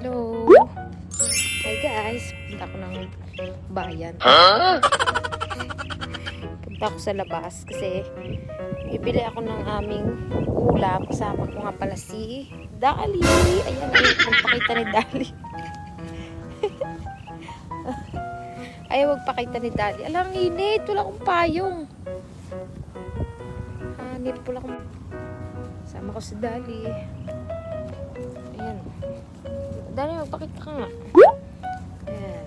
Hello! Hi guys! Punta ako ng bayan. Punta ako sa labas kasi bibili ako ng aming ulam. Kasama ko nga pala si Dali. Ayan, magpakita ni Dali. Ayaw magpakita ni Dali. Alang init, wala akong payong. Hanip pala akong... Sama ko si Dali. Ayan. Dali, magpakita ka nga. Ayan.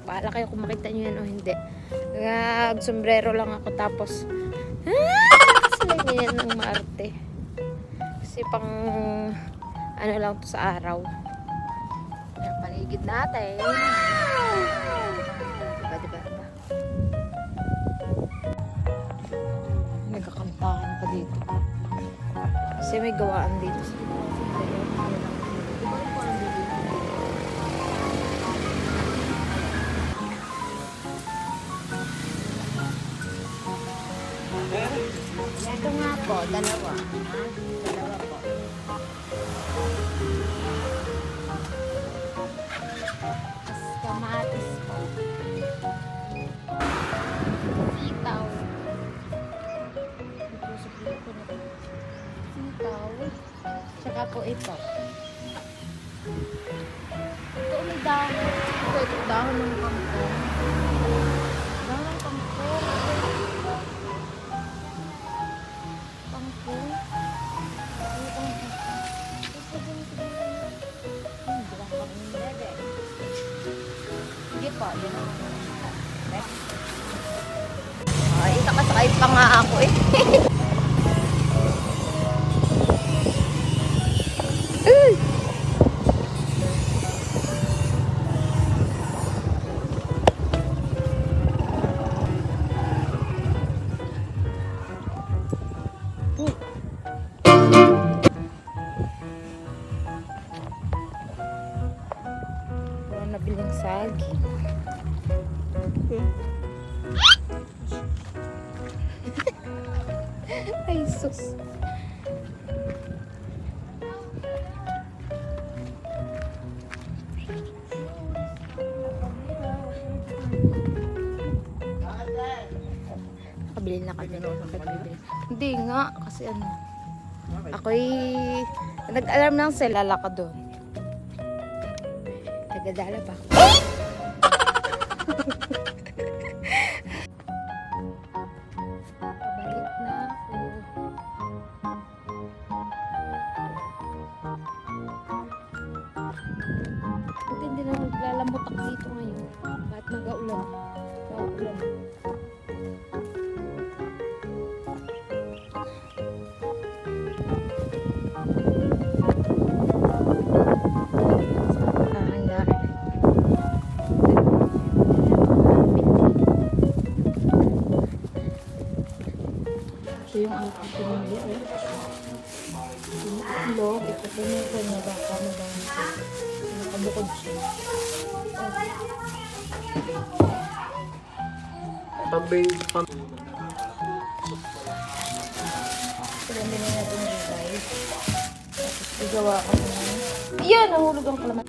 Bahala kayo kung makita nyo yan o hindi. Nag-sombrero lang ako tapos sila yan ng maarte. Kasi pang ano lang to sa araw. Ayan, paligid natin. Diba? Nagkakantahan pa dito. Kasi may gawaan dito. Ito nga po, dalawa. Dalawa po. Tapos kamatis po. Sitaw. Sitaw. Tsaka po ito. Ito may dahon. Ito dahon ng kangkong. Dahon ng kangkong. Kangkong. Sige po. Ay, nakasakay pa nga ako eh. Nabiling saging. Ay, sus. Nakabili na kami. Hindi nga, kasi ano. Ako'y nag-alarm lang sila, lala ka doon. Nagadala pa. Pabalik na ako. Buti hindi na naglalamutak dito ngayon. Kahit mag-aulan. Mag-aulan. Ito yung aking pinili eh. Yung itlog, ito po yung na baka mabango. Nakabukod siya. Tambay pa. Pagandali natin yung guys. Tapos igawa ko na. Ayan! Nahulog ang kalaman.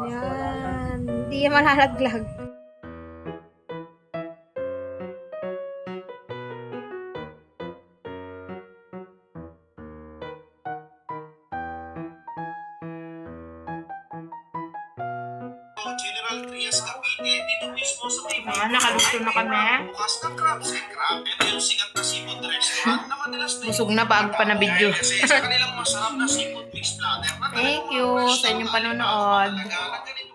Yan. Hindi yan malalaglag. General Trias Cavite, dito mismo sa may Nakaluto na kami. bukas ng crabs and crab. Ito yung sikat na seafood restaurant na madalas na Busog na bago pa na video. kasi sa kanilang masarap na seafood mix platter na Thank you sa inyong panonood. talaga